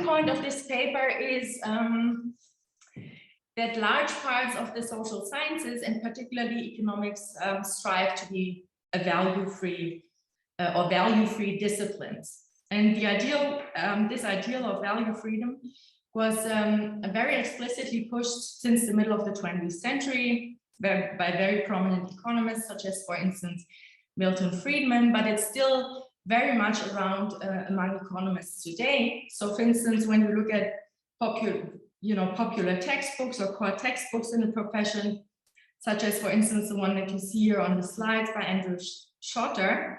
starting point of this paper is that large parts of the social sciences, and particularly economics, strive to be a value-free or value-free disciplines. And the ideal, this ideal of value freedom was very explicitly pushed since the middle of the 20th century by very prominent economists, such as, for instance, Milton Friedman, but it's still very much around among economists today. So, for instance, when you look at popular textbooks or core textbooks in the profession, such as, for instance, the one that you see here on the slides by Andrew Schotter,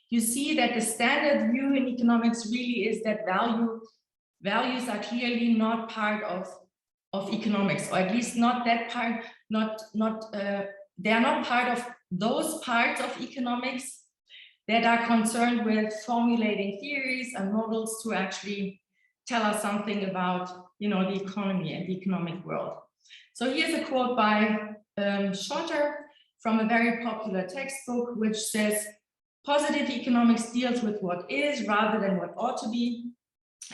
you see that the standard view in economics really is that values are clearly not part of economics, or at least not that part, they are not part of those parts of economics that are concerned with formulating theories and models to actually tell us something about, the economy and the economic world. So here's a quote by Schotter from a very popular textbook, which says, "Positive economics deals with what is rather than what ought to be,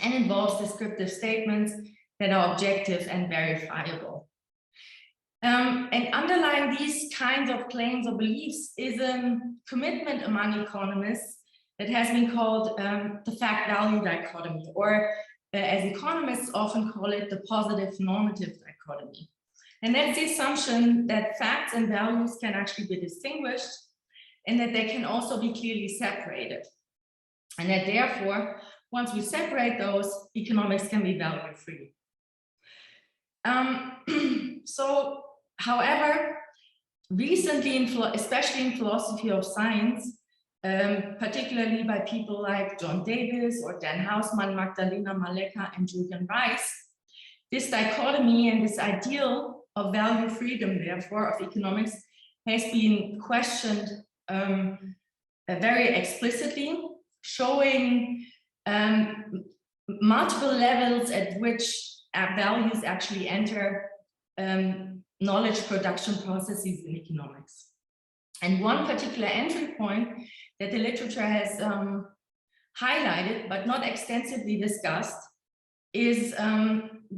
and involves descriptive statements that are objective and verifiable." And underlying these kinds of claims or beliefs is a commitment among economists that has been called the fact-value dichotomy, or as economists often call it, the positive-normative dichotomy. And that's the assumption that facts and values can actually be distinguished, and that they can also be clearly separated. And that therefore, once we separate those, economics can be value-free. So, however, recently, especially in philosophy of science, particularly by people like John Davis or Dan Hausmann, Magdalena Maleka, and Julian Rice, this dichotomy and this ideal of value freedom, therefore, of economics has been questioned very explicitly, showing multiple levels at which values actually enter knowledge production processes in economics. And one particular entry point that the literature has highlighted, but not extensively discussed, is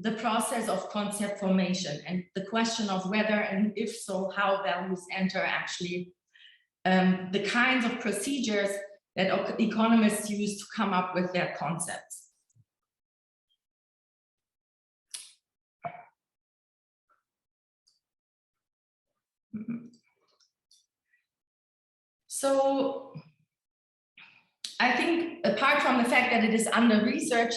the process of concept formation and the question of whether, and if so, how values enter actually the kinds of procedures that economists use to come up with their concepts. So I think, apart from the fact that it is under research,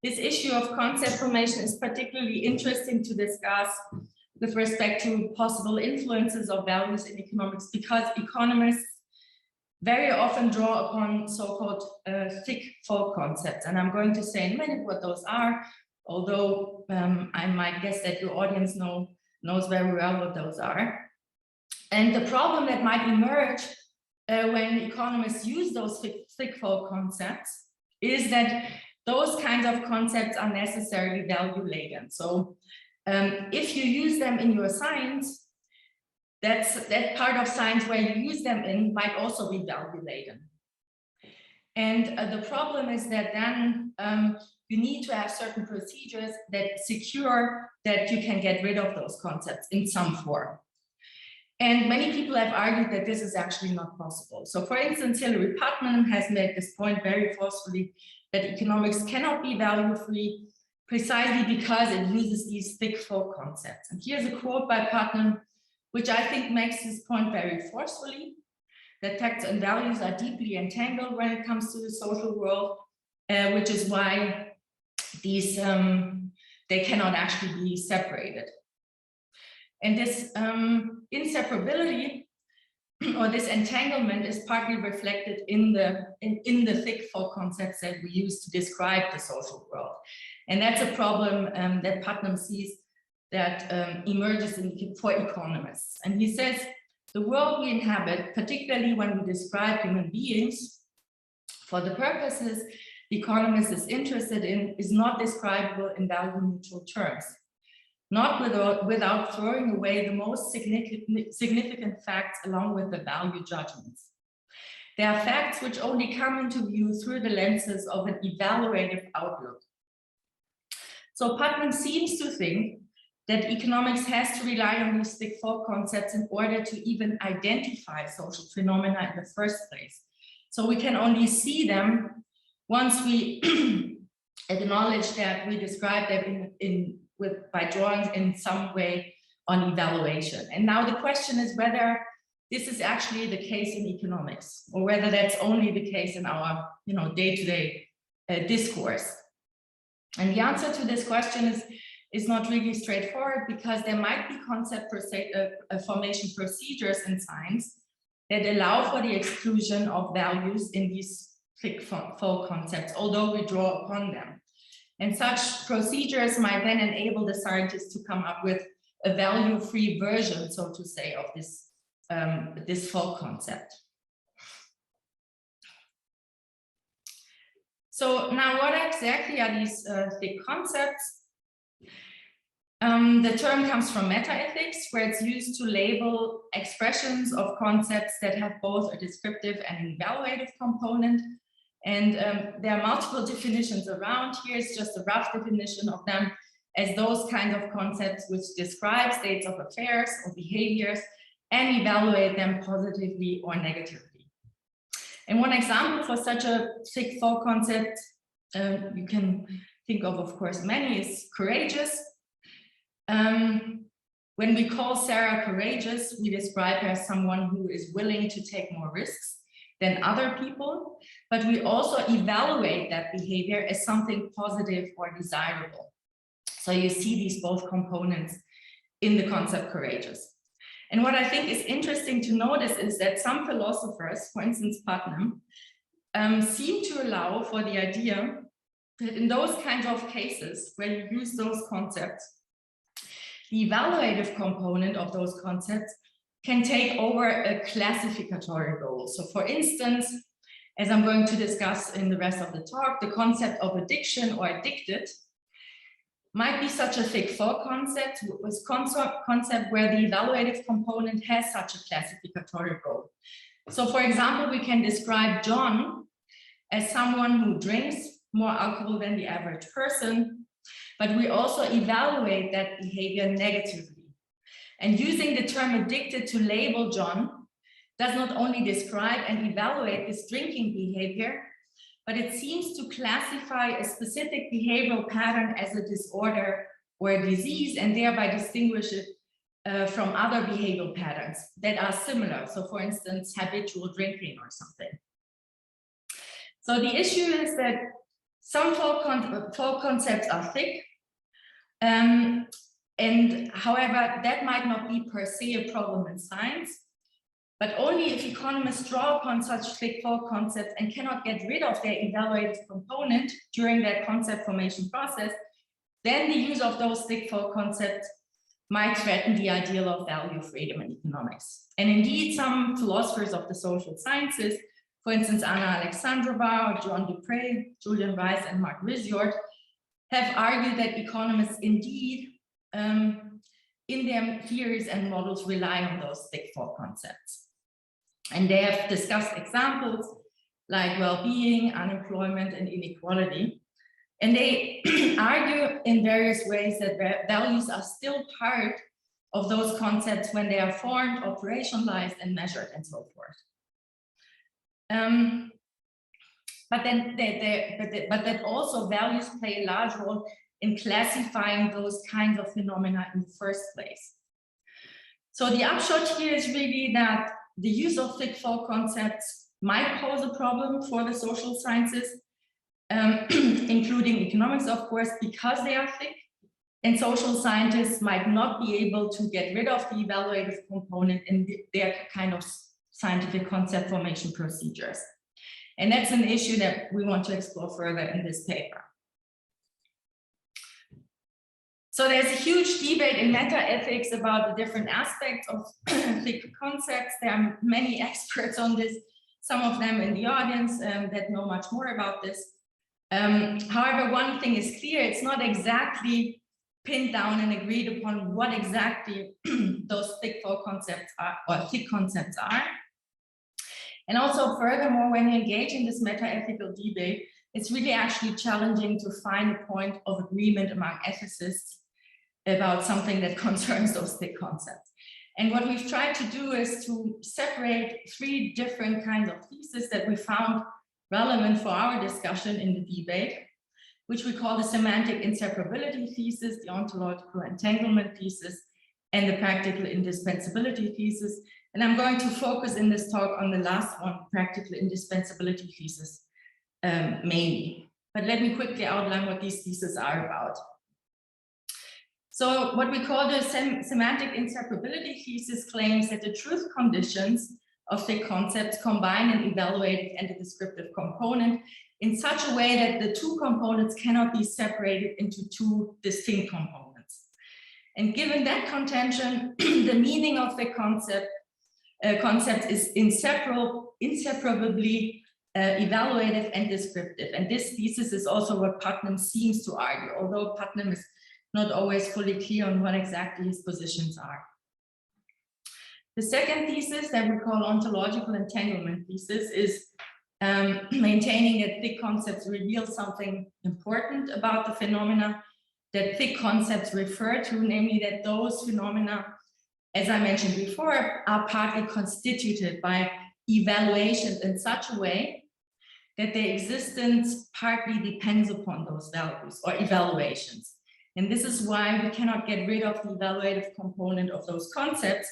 this issue of concept formation is particularly interesting to discuss with respect to possible influences of values in economics, because economists very often draw upon so-called thick folk concepts. And I'm going to say in a minute what those are, although I might guess that your audience knows very well what those are. And the problem that might emerge when economists use those thick folk concepts is that those kinds of concepts are necessarily value-laden. So if you use them in your science, that part of science where you use them in might also be value-laden. And the problem is that then you need to have certain procedures that secure that you can get rid of those concepts in some form. And many people have argued that this is actually not possible. So, for instance, Hilary Putnam has made this point very forcefully, that economics cannot be value-free precisely because it uses these thick folk concepts. And here's a quote by Putnam, which I think makes this point very forcefully, that facts and values are deeply entangled when it comes to the social world, which is why these they cannot actually be separated. And this inseparability or this entanglement is partly reflected in the thick folk concepts that we use to describe the social world. And that's a problem that Putnam sees that emerges for economists. And he says, the world we inhabit, particularly when we describe human beings, for the purposes the economist is interested in, is not describable in value-neutral terms. Not without throwing away the most significant facts along with the value judgments. They are facts which only come into view through the lenses of an evaluative outlook. So Putnam seems to think that economics has to rely on these thick folk concepts in order to even identify social phenomena in the first place. So we can only see them once we acknowledge that we describe them by drawing in some way on evaluation. And now the question is whether this is actually the case in economics, or whether that's only the case in our day-to-day discourse. And the answer to this question is not really straightforward, because there might be concept formation procedures in science that allow for the exclusion of values in these thick folk concepts, although we draw upon them. And such procedures might then enable the scientists to come up with a value-free version, so to say, of this folk concept. So now, what exactly are these thick concepts? The term comes from metaethics, where it's used to label expressions of concepts that have both a descriptive and an evaluative component. And there are multiple definitions around. Here's just a rough definition of them as those kinds of concepts which describe states of affairs or behaviors and evaluate them positively or negatively. And one example for such a thick folk concept, you can think of course, many, is courageous. When we call Sarah courageous, we describe her as someone who is willing to take more risks than other people, but we also evaluate that behavior as something positive or desirable. So you see these both components in the concept courageous. And what I think is interesting to notice is that some philosophers, for instance, Putnam, seem to allow for the idea that in those kinds of cases where you use those concepts, the evaluative component of those concepts can take over a classificatory role. So for instance, as I'm going to discuss in the rest of the talk, the concept of addiction or addicted might be such a thick folk concept where the evaluative component has such a classificatory role. So for example, we can describe John as someone who drinks more alcohol than the average person, but we also evaluate that behavior negatively. And using the term addicted to label John does not only describe and evaluate this drinking behavior, but it seems to classify a specific behavioral pattern as a disorder or a disease, and thereby distinguish it from other behavioral patterns that are similar. So for instance, habitual drinking or something. So the issue is that some folk concepts are thick, and however, that might not be per se a problem in science, but only if economists draw upon such thick folk concepts and cannot get rid of their evaluative component during their concept formation process, then the use of those thick folk concepts might threaten the ideal of value freedom in economics. And indeed, some philosophers of the social sciences, for instance, Anna Alexandrova, John Dupre, Julian Rice, and Mark Rizzort, have argued that economists indeed, in their theories and models, rely on those thick folk concepts. And they have discussed examples like well-being, unemployment, and inequality. And they argue in various ways that values are still part of those concepts when they are formed, operationalized, and measured, and so forth. But that also values play a large role in classifying those kinds of phenomena in the first place. So the upshot here is really that the use of thick folk concepts might pose a problem for the social sciences, including economics, of course, because they are thick, and social scientists might not be able to get rid of the evaluative component in their kind of scientific concept formation procedures. And that's an issue that we want to explore further in this paper. So there's a huge debate in meta-ethics about the different aspects of thick concepts. There are many experts on this, some of them in the audience that know much more about this. However, one thing is clear, it's not exactly pinned down and agreed upon what exactly those thick folk concepts are, or thick concepts are. And also furthermore, when you engage in this meta-ethical debate, it's really actually challenging to find a point of agreement among ethicists about something that concerns those thick concepts. And what we've tried to do is to separate three different kinds of theses that we found relevant for our discussion in the debate, which we call the Semantic Inseparability thesis, the Ontological Entanglement thesis, and the Practical Indispensability thesis. And I'm going to focus in this talk on the last one, Practical Indispensability thesis, mainly. But let me quickly outline what these theses are about. So what we call the Semantic Inseparability thesis claims that the truth conditions of thick concepts combine an evaluative and a descriptive component in such a way that the two components cannot be separated into two distinct components. And given that contention, the meaning of the concept is inseparably evaluative and descriptive. And this thesis is also what Putnam seems to argue, although Putnam is not always fully clear on what exactly his positions are. The second thesis that we call ontological entanglement thesis is maintaining that thick concepts reveal something important about the phenomena that thick concepts refer to, namely that those phenomena, as I mentioned before, are partly constituted by evaluations in such a way that their existence partly depends upon those values or evaluations. And this is why we cannot get rid of the evaluative component of those concepts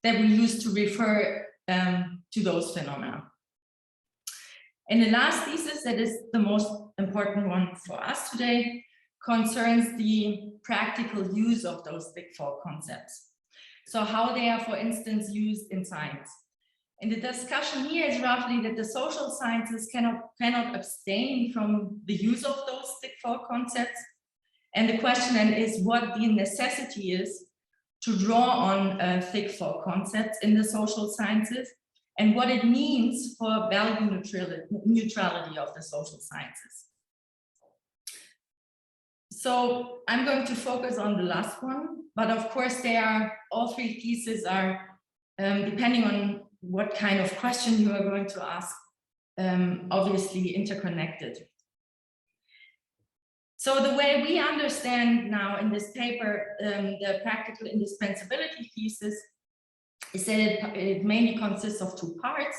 that we use to refer to those phenomena. And the last thesis, that is the most important one for us today, concerns the practical use of those thick folk concepts. So how they are, for instance, used in science. And the discussion here is roughly that the social sciences cannot abstain from the use of those thick folk concepts. And the question then is what the necessity is to draw on thick folk concepts in the social sciences, and what it means for value neutrality of the social sciences. So I'm going to focus on the last one, but of course all three theses are, depending on what kind of question you are going to ask, obviously interconnected. So the way we understand now in this paper, the practical indispensability thesis is that it mainly consists of two parts.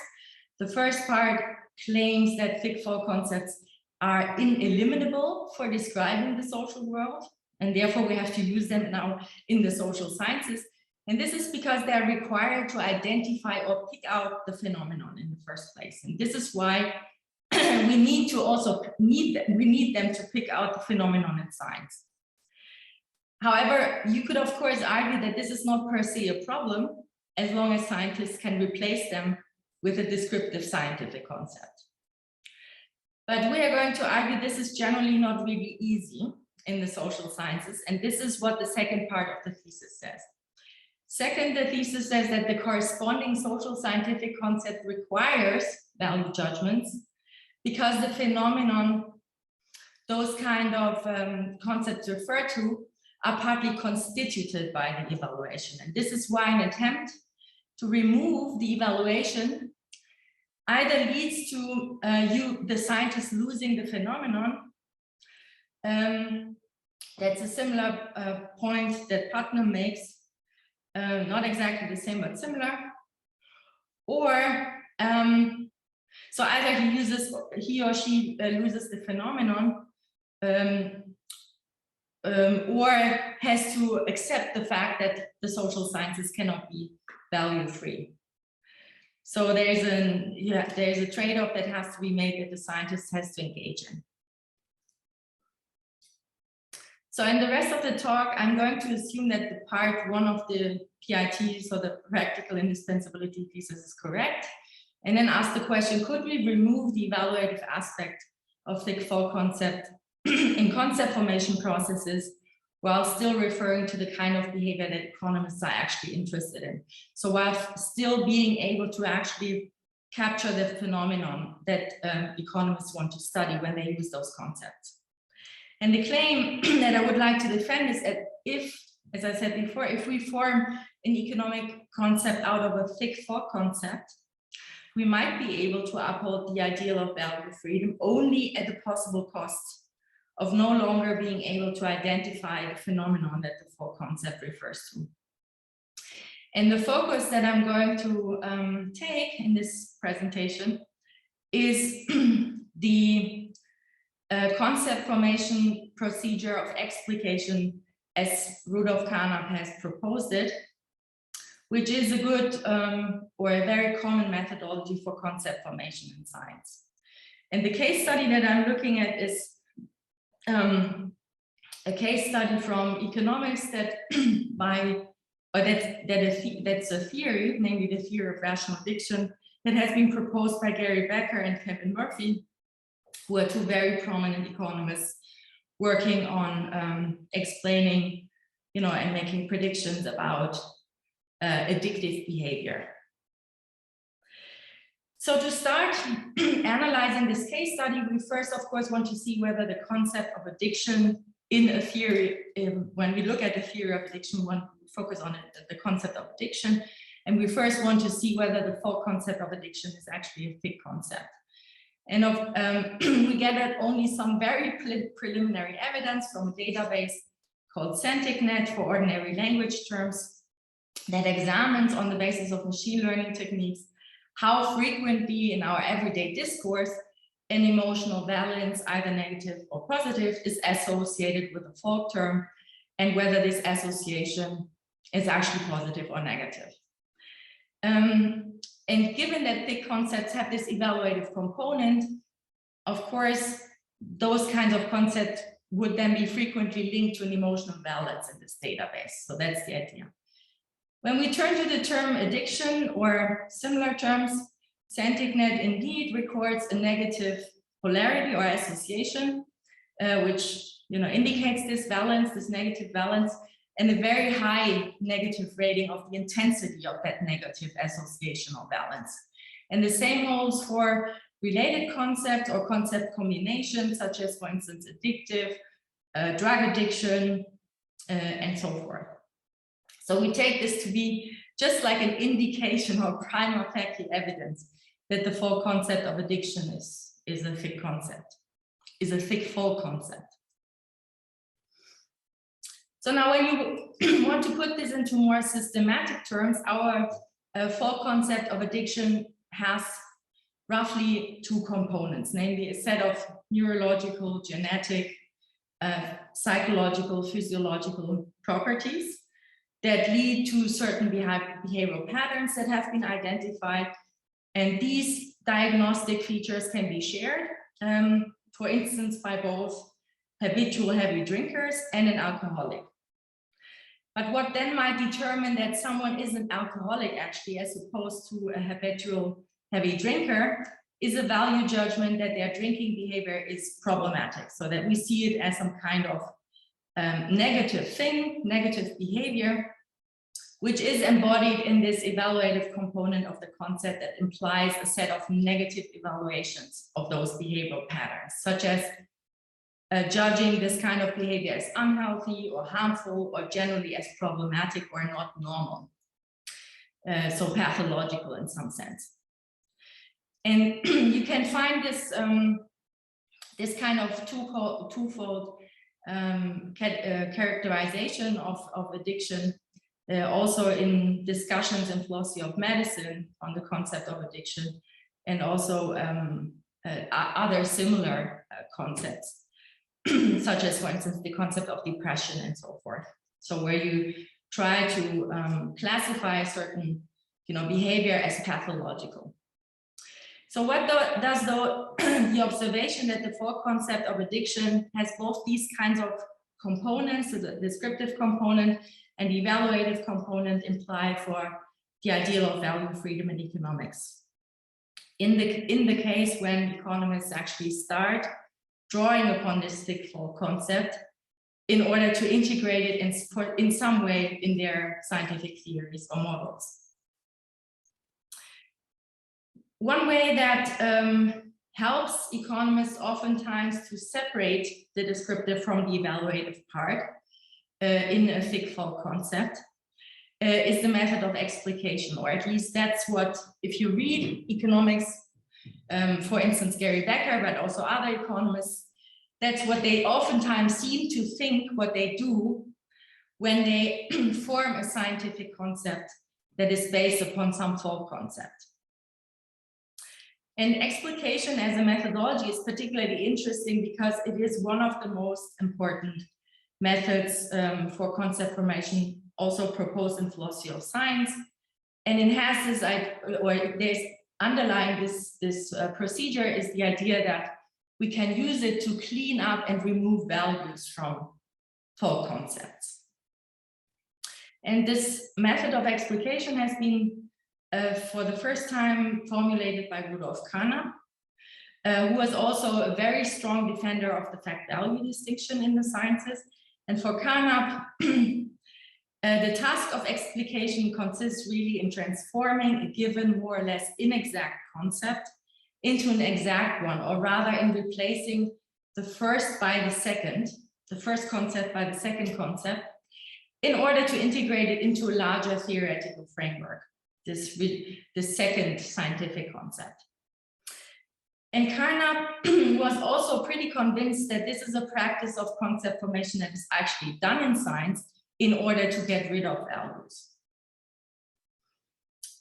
The first part claims that thick folk concepts are ineliminable for describing the social world, and therefore we have to use them now in the social sciences. And this is because they're required to identify or pick out the phenomenon in the first place. And this is why we need them to pick out the phenomenon in science. However, you could of course argue that this is not per se a problem, as long as scientists can replace them with a descriptive scientific concept. But we are going to argue this is generally not really easy in the social sciences, and this is what the second part of the thesis says. Second, the thesis says that the corresponding social scientific concept requires value judgments, because the phenomenon those kind of concepts refer to are partly constituted by the evaluation. And this is why an attempt to remove the evaluation either leads to the scientist losing the phenomenon. That's a similar point that Putnam makes, not exactly the same, but similar. Or so either he or she loses the phenomenon, or has to accept the fact that the social sciences cannot be value-free. So there's a trade-off that has to be made that the scientist has to engage in. So in the rest of the talk, I'm going to assume that the part one of the PIT, so the practical indispensability thesis, is correct, and then ask the question, could we remove the evaluative aspect of the folk concept in concept formation processes while still referring to the kind of behavior that economists are actually interested in? So while still being able to actually capture the phenomenon that economists want to study when they use those concepts. And the claim that I would like to defend is that if, as I said before, if we form an economic concept out of a thick folk concept, we might be able to uphold the ideal of value freedom only at the possible cost of no longer being able to identify the phenomenon that the full concept refers to. And the focus that I'm going to take in this presentation is the concept formation procedure of explication as Rudolf Carnap has proposed it, which is a good or a very common methodology for concept formation in science. And the case study that I'm looking at is a case study from economics that that's a theory, namely the theory of rational addiction, that has been proposed by Gary Becker and Kevin Murphy, who are two very prominent economists working on explaining, and making predictions about addictive behavior. So to start analyzing this case study, we first, of course, want to see whether the concept of addiction in a theory, when we look at the theory of addiction, we want to focus on the concept of addiction. And we first want to see whether the full concept of addiction is actually a thick concept. And we gathered only some very preliminary evidence from a database called SemanticNet for ordinary language terms that examines, on the basis of machine learning techniques, how frequently in our everyday discourse an emotional valence, either negative or positive, is associated with a folk term, and whether this association is actually positive or negative. And given that thick concepts have this evaluative component, of course, those kinds of concepts would then be frequently linked to an emotional valence in this database. So that's the idea. When we turn to the term addiction or similar terms, SemanticNet indeed records a negative polarity or association, which indicates this valence, this negative valence, and a very high negative rating of the intensity of that negative associational valence. And the same holds for related concepts or concept combinations, such as, for instance, addictive, drug addiction, and so forth. So we take this to be just like an indication or prima facie evidence that the full concept of addiction is a thick concept, is a thick full concept. So now when you want to put this into more systematic terms, our full concept of addiction has roughly two components, namely a set of neurological, genetic, psychological, physiological properties that lead to certain behavioral patterns that have been identified. And these diagnostic features can be shared, for instance, by both habitual heavy drinkers and an alcoholic. But what then might determine that someone is an alcoholic actually, as opposed to a habitual heavy drinker, is a value judgment that their drinking behavior is problematic, so that we see it as some kind of negative thing, negative behavior, which is embodied in this evaluative component of the concept that implies a set of negative evaluations of those behavioral patterns, such as judging this kind of behavior as unhealthy or harmful or generally as problematic or not normal. So pathological in some sense. And you can find this, this kind of twofold characterization of addiction also in discussions in philosophy of medicine on the concept of addiction, and also other similar concepts, such as, for instance, the concept of depression and so forth. So where you try to classify a certain behavior as pathological. So what does the observation that the full concept of addiction has both these kinds of components, the descriptive component and the evaluative component, imply for the ideal of value freedom in economics? In the case when economists actually start drawing upon this thick full concept in order to integrate it in some way in their scientific theories or models. One way that helps economists oftentimes to separate the descriptive from the evaluative part in a thick full concept is the method of explication, or at least that's what, if you read economics, for instance, Gary Becker, but also other economists, that's what they oftentimes seem to think what they do when they form a scientific concept that is based upon some folk concept. And explication as a methodology is particularly interesting because it is one of the most important methods for concept formation, also proposed in philosophy of science. And it has this, or there's underlying this procedure is the idea that we can use it to clean up and remove values from folk concepts. And this method of explication has been for the first time formulated by Rudolf Carnap, who was also a very strong defender of the fact-value distinction in the sciences. And for Carnap, the task of explication consists really in transforming a given more or less inexact concept into an exact one, or rather in replacing the first by the second, the first concept by the second concept, in order to integrate it into a larger theoretical framework, this second scientific concept. And Carnap was also pretty convinced that this is a practice of concept formation that is actually done in science in order to get rid of values.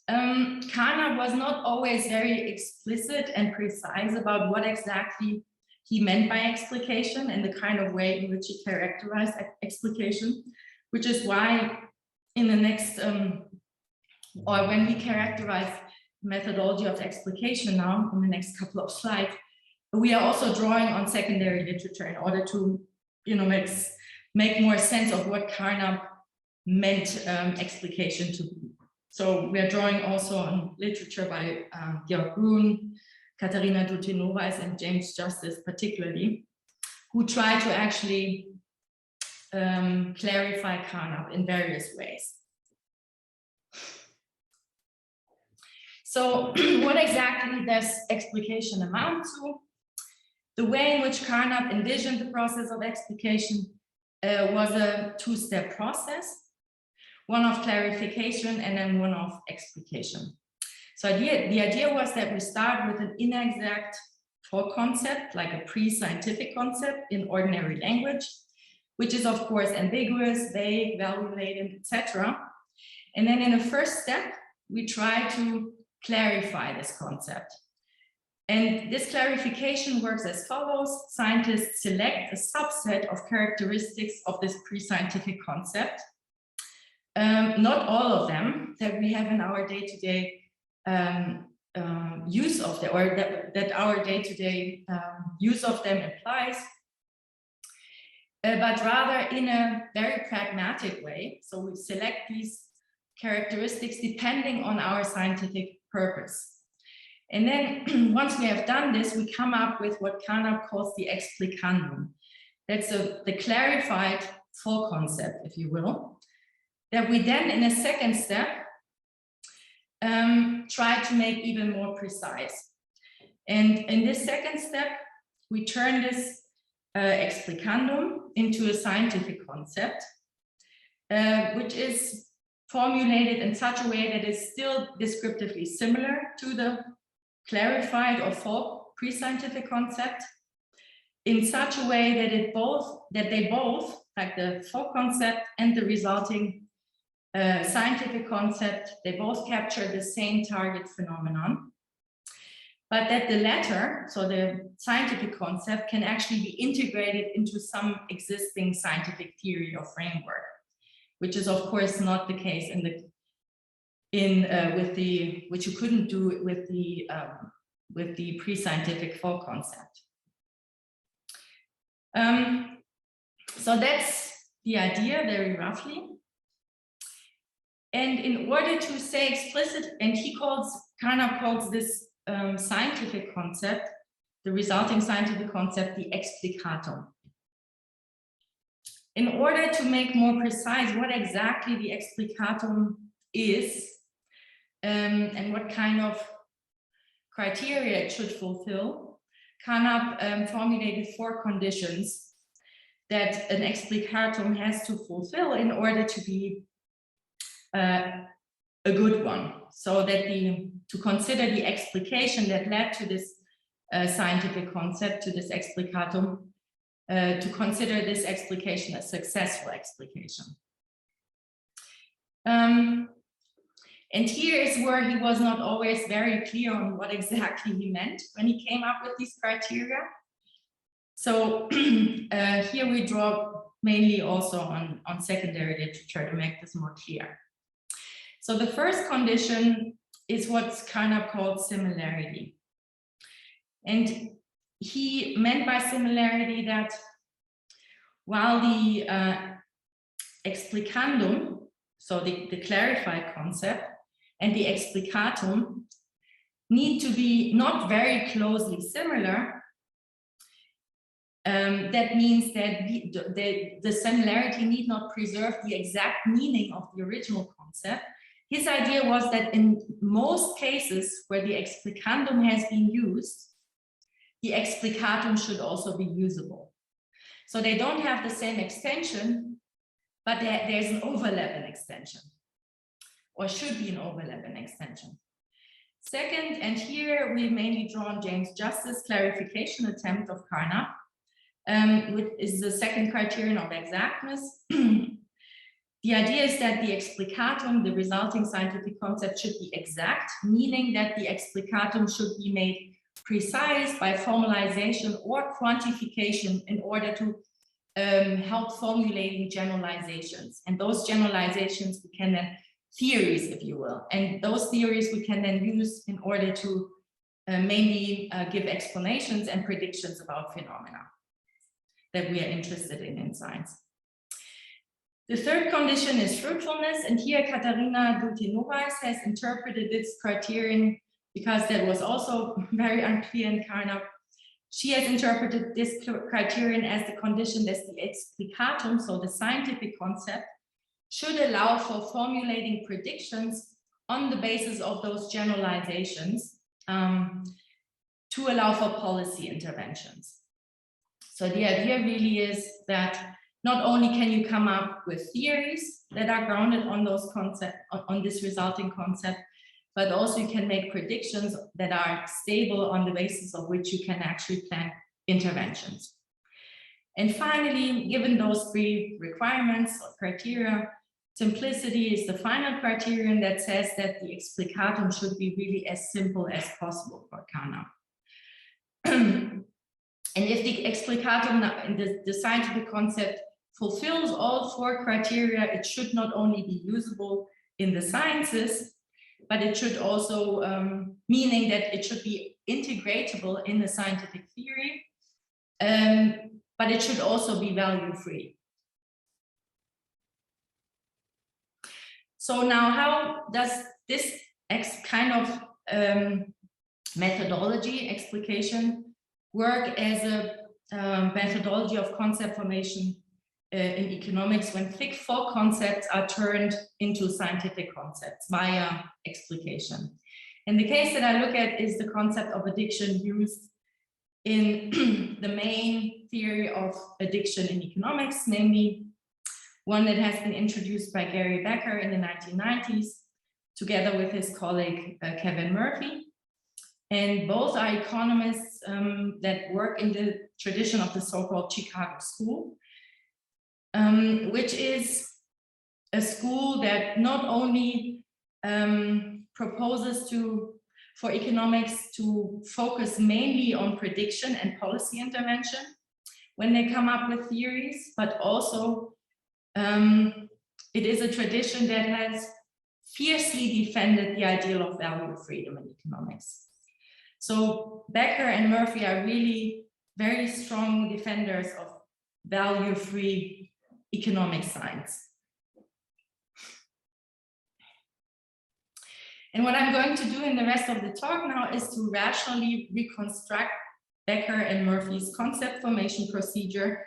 Carnap was not always very explicit and precise about what exactly he meant by explication and the kind of way in which he characterized explication, which is why in the next, or when we characterize methodology of explication now in the next couple of slides, we are also drawing on secondary literature in order to, make more sense of what Carnap meant explication to be. So we are drawing also on literature by Georg Grun, Katharina Dutinovaes, and James Justice particularly, who try to actually clarify Carnap in various ways. So what exactly does explication amount to? The way in which Carnap envisioned the process of explication was a two-step process, one of clarification and then one of explication. So the idea was that we start with an inexact folk concept, like a pre-scientific concept in ordinary language, which is of course ambiguous, vague, value-laden, etc. And then in the first step, we try to clarify this concept. And this clarification works as follows. Scientists select a subset of characteristics of this pre-scientific concept. Not all of them that we have in our day-to-day use of them, or that our day-to-day use of them implies, but rather in a very pragmatic way. So we select these characteristics depending on our scientific purpose. And then once we have done this, we come up with what Carnap calls the explicandum. That's the clarified full concept, if you will, that we then in a second step try to make even more precise. And in this second step, we turn this explicandum into a scientific concept, which is formulated in such a way that is still descriptively similar to the clarified or full pre-scientific concept, in such a way that they both, like the full concept and the resulting scientific concept, they both capture the same target phenomenon, but that the latter, so the scientific concept, can actually be integrated into some existing scientific theory or framework, which is of course not the case which you couldn't do with the pre-scientific full concept. So that's the idea very roughly. And in order to say explicit, and Carnap calls this scientific concept, the resulting scientific concept, the explicatum. In order to make more precise what exactly the explicatum is, and what kind of criteria it should fulfill, Carnap formulated 4 conditions that an explicatum has to fulfill in order to be a good one. So that to consider the explication that led to this scientific concept, to this explicatum, to consider this explication a successful explication. And here is where he was not always very clear on what exactly he meant when he came up with these criteria. So here we draw mainly also on secondary literature to make this more clear. So the first condition is what's kind of called similarity. And he meant by similarity that while the explicandum, so the clarified concept, and the explicatum need to be not very closely similar, that means that the similarity need not preserve the exact meaning of the original concept. His idea was that in most cases where the explicandum has been used, the explicatum should also be usable. So they don't have the same extension, but there's an overlap in extension, or should be an overlap in extension. Second, and here we mainly draw on James Justice's clarification attempt of Carnap, which is the second criterion of exactness. The idea is that the explicatum, the resulting scientific concept, should be exact, meaning that the explicatum should be made precise by formalization or quantification in order to help formulating generalizations. And those generalizations we can then theories, if you will. And those theories we can then use in order to mainly give explanations and predictions about phenomena that we are interested in science. The third condition is fruitfulness, and here Katarina Dulce-Novas has interpreted this criterion because that was also very unclear in Carnap. She has interpreted this criterion as the condition that the explicatum, so the scientific concept, should allow for formulating predictions on the basis of those generalizations to allow for policy interventions. So the idea really is that not only can you come up with theories that are grounded on those concepts, on this resulting concept, but also you can make predictions that are stable on the basis of which you can actually plan interventions. And finally, given those three requirements or criteria, simplicity is the final criterion that says that the explicatum should be really as simple as possible for Carnap. And if the explicatum, the scientific concept, fulfills all four criteria, it should not only be usable in the sciences, but it should also, meaning that it should be integratable in the scientific theory, but it should also be value-free. So now how does this kind of methodology, explication, work as a methodology of concept formation in economics when thick folk concepts are turned into scientific concepts via explication? And the case that I look at is the concept of addiction used in the main theory of addiction in economics, namely one that has been introduced by Gary Becker in the 1990s, together with his colleague Kevin Murphy. And both are economists that work in the tradition of the so-called Chicago School, which is a school that not only proposes for economics to focus mainly on prediction and policy intervention when they come up with theories, but also it is a tradition that has fiercely defended the ideal of value freedom in economics. So Becker and Murphy are really very strong defenders of value-free economic science. And what I'm going to do in the rest of the talk now is to rationally reconstruct Becker and Murphy's concept formation procedure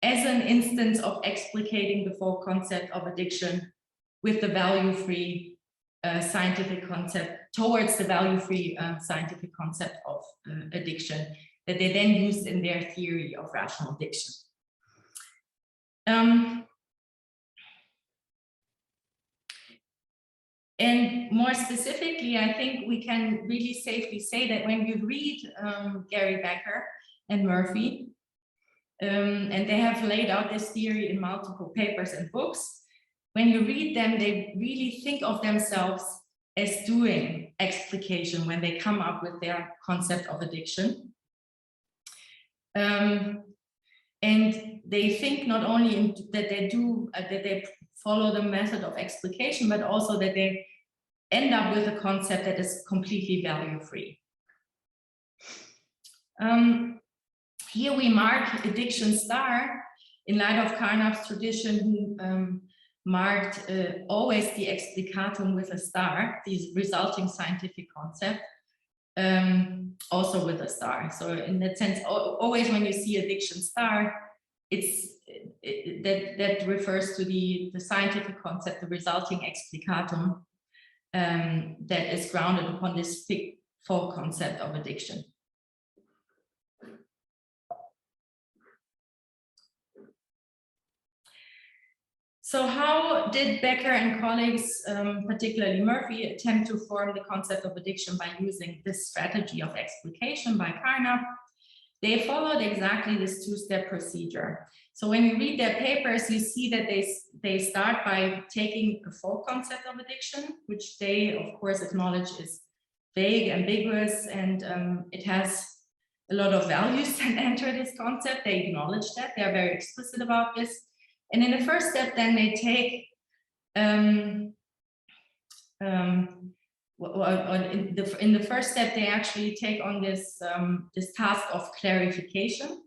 as an instance of explicating the full concept of addiction with the value-free scientific concept towards the value-free scientific concept of addiction that they then used in their theory of rational addiction. And more specifically, I think we can really safely say that when you read Gary Becker and Murphy, and they have laid out this theory in multiple papers and books, when you read them, they really think of themselves as doing explication when they come up with their concept of addiction. And they think not only that they follow the method of explication, but also that they end up with a concept that is completely value-free. Here we mark addiction star in light of Carnap's tradition, who marked always the explicatum with a star, the resulting scientific concept, also with a star. So in that sense, always when you see addiction star, that refers to the scientific concept, the resulting explicatum, that is grounded upon this big folk concept of addiction. So how did Becker and colleagues, particularly Murphy, attempt to form the concept of addiction by using this strategy of explication by Carnap? They followed exactly this two-step procedure. So when you read their papers, you see that they start by taking a folk concept of addiction, which they, of course, acknowledge is vague, ambiguous, and it has a lot of values that enter this concept. They acknowledge that. They are very explicit about this. And in the first step, then they take, in the first step, they actually take on this, this task of clarification,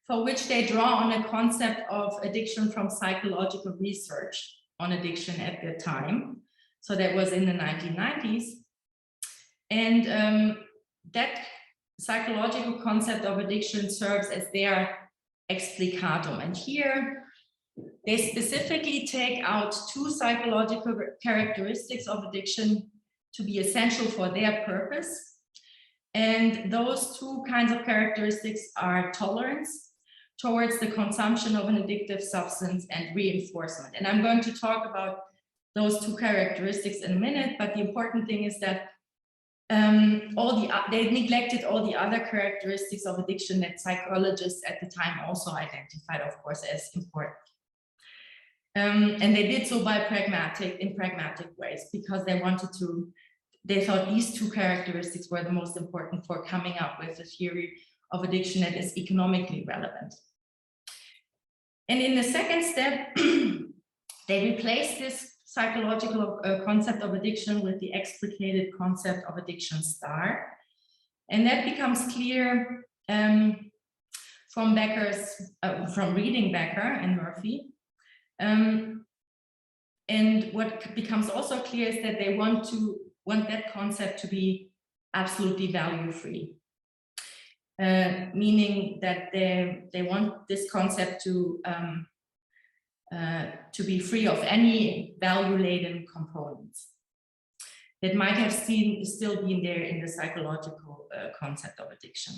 for which they draw on a concept of addiction from psychological research on addiction at the time. So that was in the 1990s. And that psychological concept of addiction serves as their explicatum. And here, they specifically take out two psychological characteristics of addiction to be essential for their purpose. And those two kinds of characteristics are tolerance towards the consumption of an addictive substance and reinforcement. And I'm going to talk about those two characteristics in a minute, but the important thing is that they neglected all the other characteristics of addiction that psychologists at the time also identified, of course, as important. And they did so in pragmatic ways, because they thought these two characteristics were the most important for coming up with a theory of addiction that is economically relevant. And in the second step, they replaced this psychological concept of addiction with the explicated concept of addiction star. And that becomes clear from reading Becker and Murphy. And what becomes also clear is that they want that concept to be absolutely value-free, meaning that they want this concept to be free of any value-laden components that might have still been there in the psychological concept of addiction.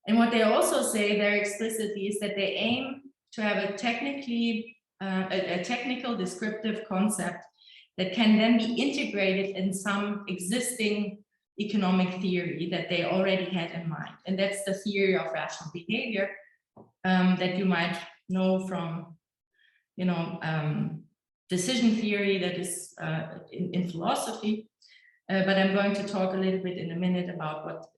And what they also say very explicitly is that they aim to have a technical descriptive concept that can then be integrated in some existing economic theory that they already had in mind. And that's the theory of rational behavior that you might know from, decision theory that is in philosophy. But I'm going to talk a little bit in a minute about what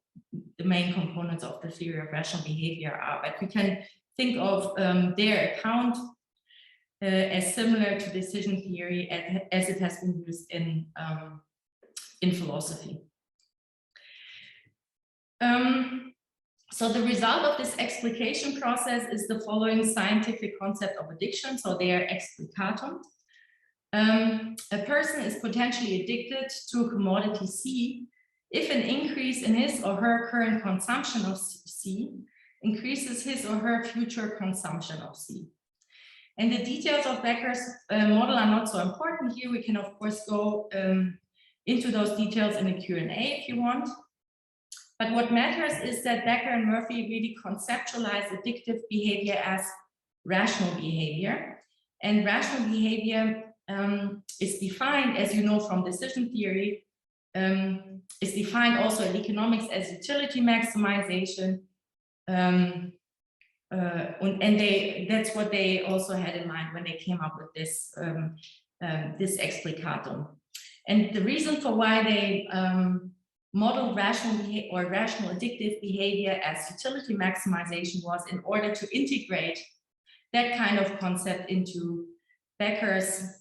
the main components of the theory of rational behavior are. But we can think of their account as similar to decision theory as it has been used in philosophy. So the result of this explication process is the following scientific concept of addiction. So they are explicatum. A person is potentially addicted to a commodity C if an increase in his or her current consumption of C increases his or her future consumption of C. And the details of Becker's model are not so important here. We can, of course, go into those details in a Q&A if you want. But what matters is that Becker and Murphy really conceptualize addictive behavior as rational behavior. And rational behavior is defined, as you know from decision theory, is defined also in economics as utility maximization. That's what they also had in mind when they came up with this, this explicatum. And the reason for why they modeled rational addictive behavior as utility maximization was in order to integrate that kind of concept into Becker's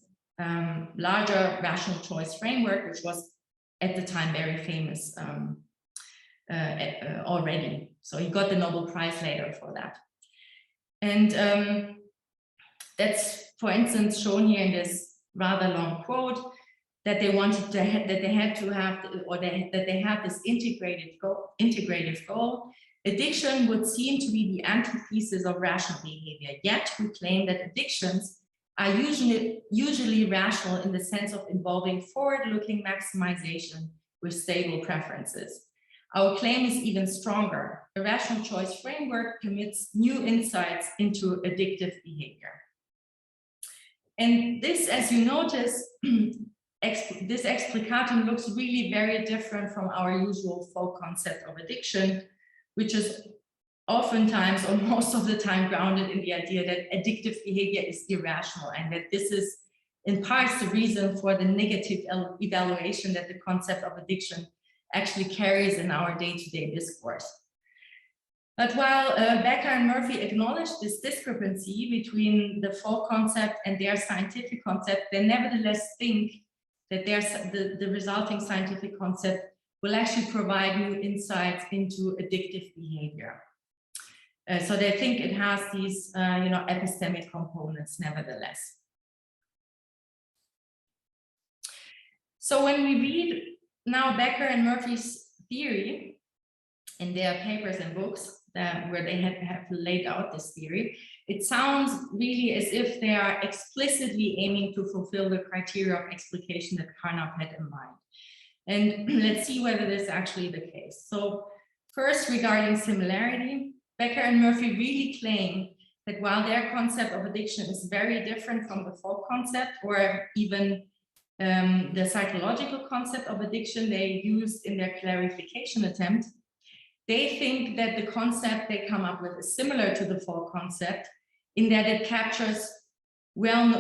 larger rational choice framework, which was at the time very famous already. So he got the Nobel Prize later for that. And that's, for instance, shown here in this rather long quote, that they wanted to that they had to have, or that they had this integrative goal. Addiction would seem to be the antithesis of rational behavior, yet we claim that addictions are usually rational in the sense of involving forward-looking maximization with stable preferences. Our claim is even stronger. The rational choice framework permits new insights into addictive behavior. And this, as you notice, this explicatum looks really very different from our usual folk concept of addiction, which is oftentimes or most of the time grounded in the idea that addictive behavior is irrational, and that this is in part the reason for the negative evaluation that the concept of addiction actually carries in our day-to-day discourse. But while Becker and Murphy acknowledge this discrepancy between the folk concept and their scientific concept, they nevertheless think that the resulting scientific concept will actually provide new insights into addictive behavior. So they think it has these, epistemic components nevertheless. So when we read now Becker and Murphy's theory in their papers and books, where they have laid out this theory, it sounds really as if they are explicitly aiming to fulfill the criteria of explication that Carnap had in mind. And let's see whether this is actually the case. So first, regarding similarity, Becker and Murphy really claim that while their concept of addiction is very different from the folk concept, or even the psychological concept of addiction they used in their clarification attempt, they think that the concept they come up with is similar to the folk concept in that it captures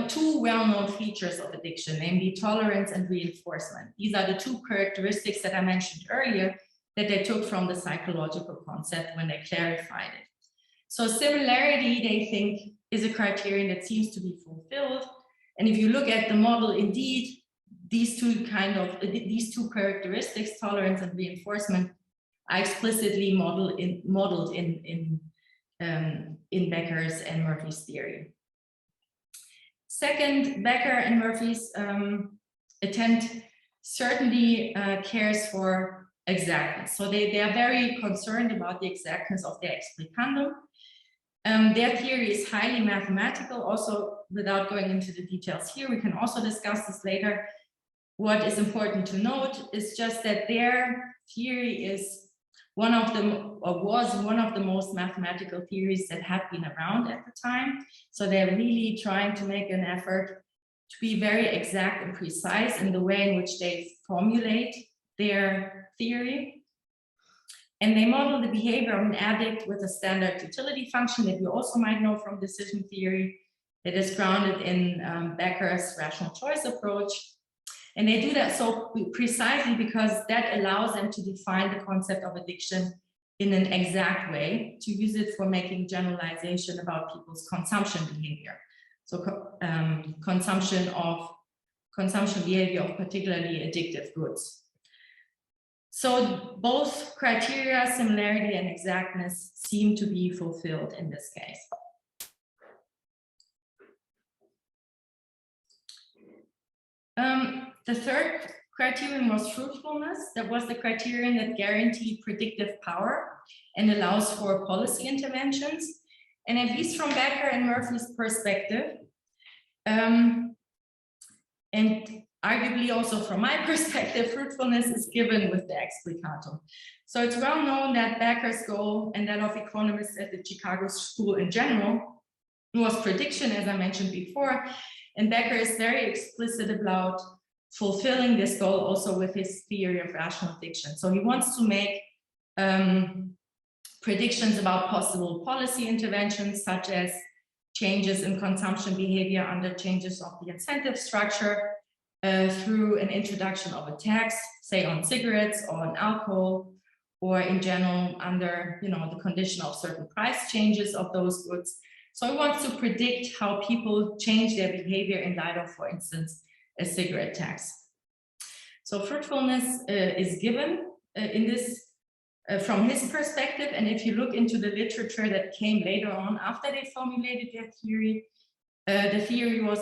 two well-known features of addiction, namely tolerance and reinforcement. These are the two characteristics that I mentioned earlier that they took from the psychological concept when they clarified it. So similarity, they think, is a criterion that seems to be fulfilled. And if you look at the model, indeed, these two characteristics, tolerance and reinforcement, are explicitly modeled in Becker's and Murphy's theory. Second, Becker and Murphy's attempt certainly cares for exactness. So they are very concerned about the exactness of their explicandum. Their theory is highly mathematical. Also, without going into the details here, we can also discuss this later. What is important to note is just that their theory is was one of the most mathematical theories that had been around at the time. So they're really trying to make an effort to be very exact and precise in the way in which they formulate their theory. And they model the behavior of an addict with a standard utility function that you also might know from decision theory that is grounded in Becker's rational choice approach. And they do that so precisely because that allows them to define the concept of addiction in an exact way, to use it for making generalization about people's consumption behavior. So consumption behavior of particularly addictive goods. So both criteria, similarity and exactness, seem to be fulfilled in this case. The third criterion was fruitfulness. That was the criterion that guaranteed predictive power and allows for policy interventions. And at least from Becker and Murphy's perspective, and arguably also from my perspective, fruitfulness is given with the explicatum. So it's well known that Becker's goal and that of economists at the Chicago School in general was prediction, as I mentioned before. And Becker is very explicit about fulfilling this goal also with his theory of rational addiction. So he wants to make predictions about possible policy interventions, such as changes in consumption behavior under changes of the incentive structure through an introduction of a tax, say on cigarettes or on alcohol, or in general under the condition of certain price changes of those goods. So he wants to predict how people change their behavior in light of, for instance, a cigarette tax. So fruitfulness is given in this from his perspective, and if you look into the literature that came later on after they formulated their theory, the theory was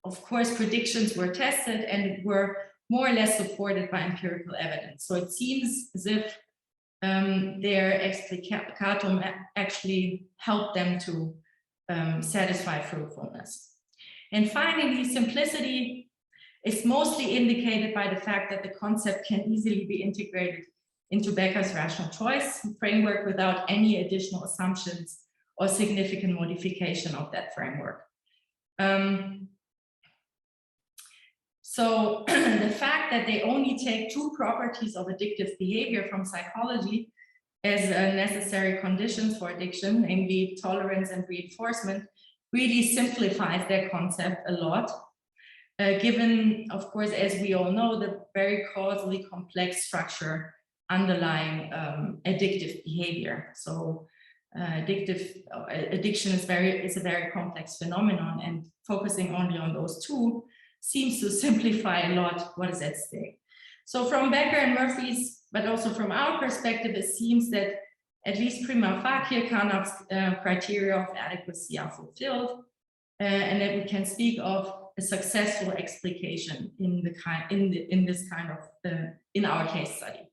of course, predictions were tested and were more or less supported by empirical evidence. So it seems as if their explicatum actually helped them to satisfy fruitfulness. And finally, simplicity is mostly indicated by the fact that the concept can easily be integrated into Becker's rational choice framework without any additional assumptions or significant modification of that framework. So the fact that they only take two properties of addictive behavior from psychology as necessary conditions for addiction, namely tolerance and reinforcement, really simplifies their concept a lot, given, of course, as we all know, the very causally complex structure underlying addictive behavior. So addiction is a very complex phenomenon, and focusing only on those two seems to simplify a lot what is at stake. So from Becker and Murphy's, but also from our perspective, it seems that at least prima facie Carnap's criteria of adequacy are fulfilled, and that we can speak of a successful explication in our case study.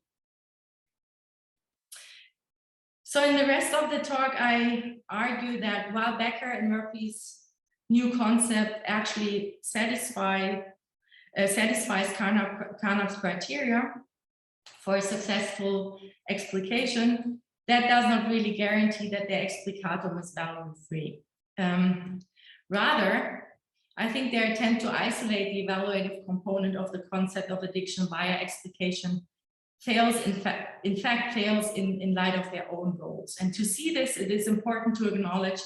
So in the rest of the talk, I argue that while Becker and Murphy's new concept actually satisfies Carnap's criteria for a successful explication, that does not really guarantee that their explicatum is value-free. Rather, I think their attempt to isolate the evaluative component of the concept of addiction via explication fails, in fact fails in light of their own goals. And to see this, it is important to acknowledge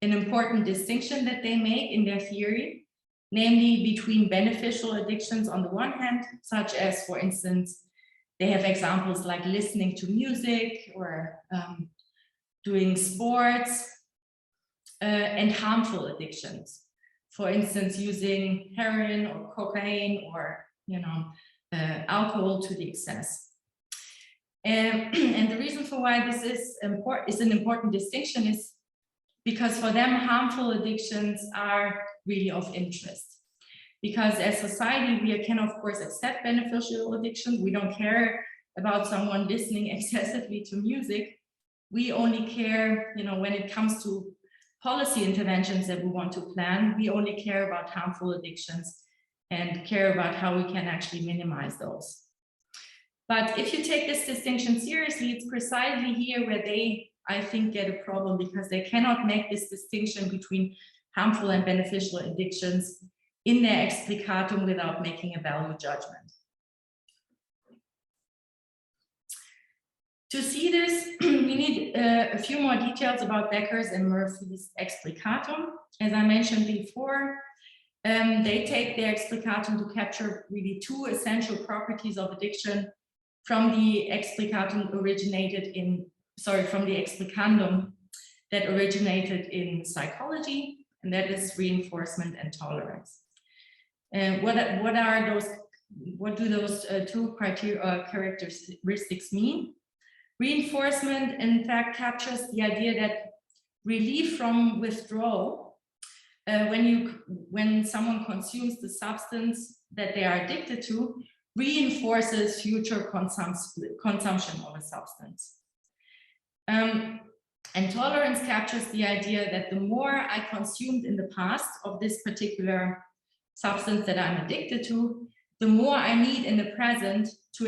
an important distinction that they make in their theory, namely between beneficial addictions on the one hand, such as, for instance, they have examples like listening to music or doing sports, and harmful addictions, for instance, using heroin or cocaine or alcohol to the excess. And the reason for why this is an important distinction is because for them, harmful addictions are really of interest. Because as society, we can, of course, accept beneficial addictions. We don't care about someone listening excessively to music. We only care, when it comes to policy interventions that we want to plan, we only care about harmful addictions and care about how we can actually minimize those. But if you take this distinction seriously, it's precisely here where they, I think, get a problem, because they cannot make this distinction between harmful and beneficial addictions in their explicatum without making a value judgment. To see this, we need a few more details about Becker's and Murphy's explicatum. As I mentioned before, they take their explicatum to capture really two essential properties of addiction from the explicatum from the explicandum that originated in psychology, and that is reinforcement and tolerance. And what do those two characteristics mean? Reinforcement, in fact, captures the idea that relief from withdrawal, when someone consumes the substance that they are addicted to, reinforces future consumption of a substance. And tolerance captures the idea that the more I consumed in the past of this particular substance that I'm addicted to, the more I need in the present to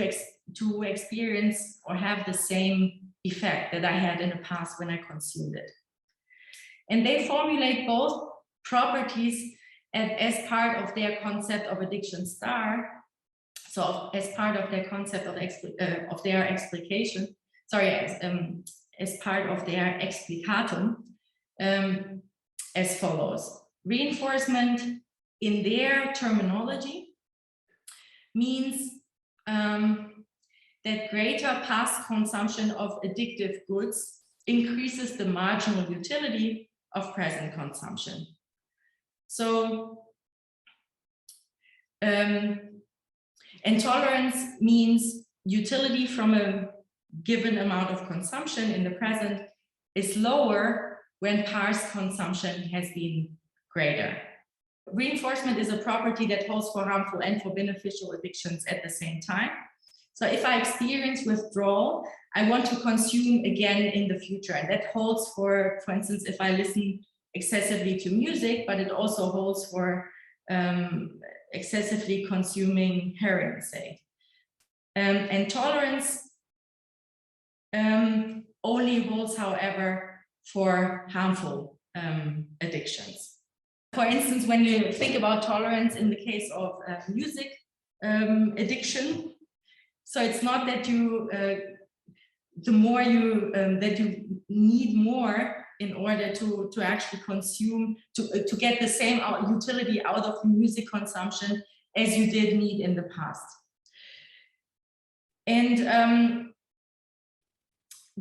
experience or have the same effect that I had in the past when I consumed it. And they formulate both properties and as part of their concept of addiction star, so as part of their concept of their explication, as part of their explicatum, as follows. Reinforcement in their terminology means that greater past consumption of addictive goods increases the marginal utility of present consumption. So, intolerance means utility from a given amount of consumption in the present is lower when past consumption has been greater. Reinforcement is a property that holds for harmful and for beneficial addictions at the same time. So if I experience withdrawal, I want to consume again in the future. And that holds for instance, if I listen excessively to music, but it also holds for excessively consuming heroin, say. And tolerance only holds, however, for harmful addictions. For instance, when you think about tolerance in the case of music addiction, so it's not that you, the more you, that you need more in order to actually consume, to get the same utility out of music consumption as you did need in the past. And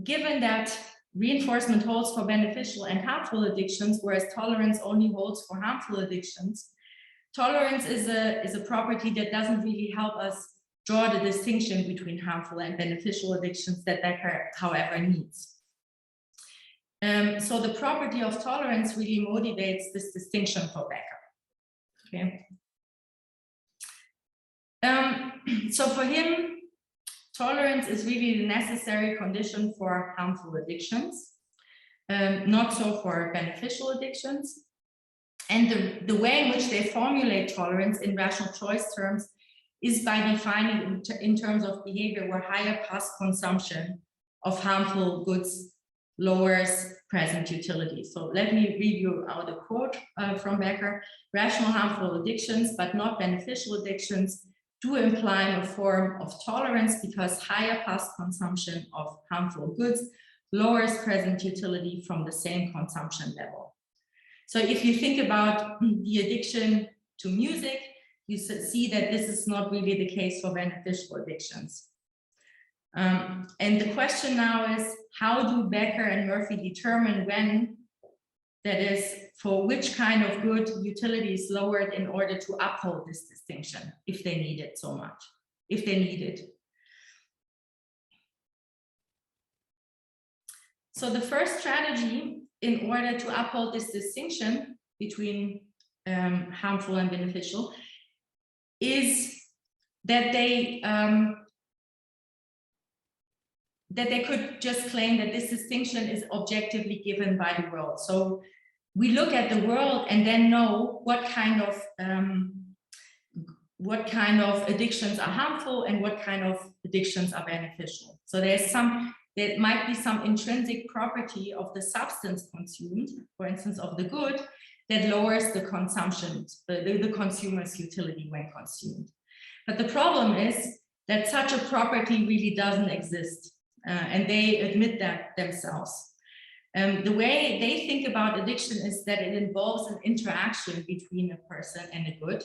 given that reinforcement holds for beneficial and harmful addictions, whereas tolerance only holds for harmful addictions, tolerance is a property that doesn't really help us draw the distinction between harmful and beneficial addictions that Becker, however, needs. So the property of tolerance really motivates this distinction for Becker. Okay. So for him, tolerance is really the necessary condition for harmful addictions, not so for beneficial addictions. And the way in which they formulate tolerance in rational choice terms is by defining in terms of behavior where higher past consumption of harmful goods lowers present utility. So let me read you out a quote from Becker. Rational harmful addictions, but not beneficial addictions, do imply a form of tolerance because higher past consumption of harmful goods lowers present utility from the same consumption level. So if you think about the addiction to music, you see that this is not really the case for beneficial addictions. And the question now is, how do Becker and Murphy determine when, that is, for which kind of good utility is lowered in order to uphold this distinction, if they need it so much, if they need it? So the first strategy in order to uphold this distinction between harmful and beneficial is that they could just claim that this distinction is objectively given by the world. So we look at the world and then know what kind of addictions are harmful and what kind of addictions are beneficial. So there might be some intrinsic property of the substance consumed, for instance, of the good, that lowers the consumption, the consumer's utility when consumed. But the problem is that such a property really doesn't exist, and they admit that themselves. The way they think about addiction is that it involves an interaction between a person and a good.